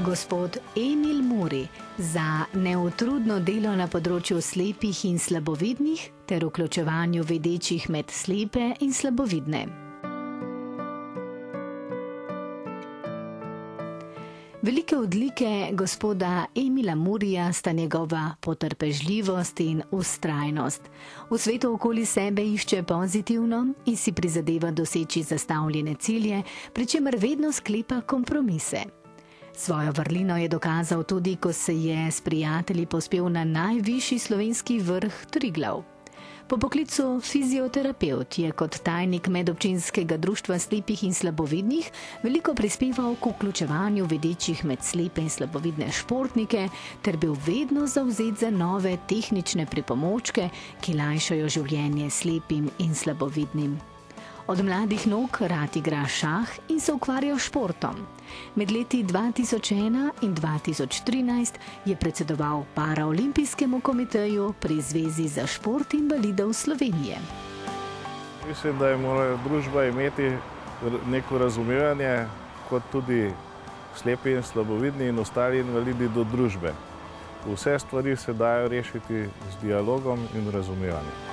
Gospod Emil Muri za neutrudno delo na področju slepih in slabovidnih ter vključevanju videčih med slepe in slabovidne. Velike odlike gospoda Emila Murija sta njegova potrpežljivost in vztrajnost. V svetu okoli sebe išče pozitivno in si prizadeva doseči zastavljene cilje, pri čemer vedno sklepa kompromise. Svojo vrlino je dokazal tudi, ko se je s prijatelji povzpel na najvišji slovenski vrh Triglav. Po poklicu fizioterapevt je kot tajnik medobčinskega društva slepih in slabovidnih veliko prispeval k vključevanju videčih med slepe in slabovidne športnike ter bil vedno zavzet za nove tehnične pripomočke, ki lajšajo življenje slepim in slabovidnim. Od mladih nog rad igra šah in se ukvarja s športom. Med leti 2001 in 2013 je predsedoval Paraolimpijskemu komiteju pri Zvezi za šport invalidov Slovenije. Mislim, da je morala družba imeti neko razumevanje, kot tudi slepi in slabovidni in ostali invalidi do družbe. Vse stvari se dajo rešiti z dialogom in razumevanjem.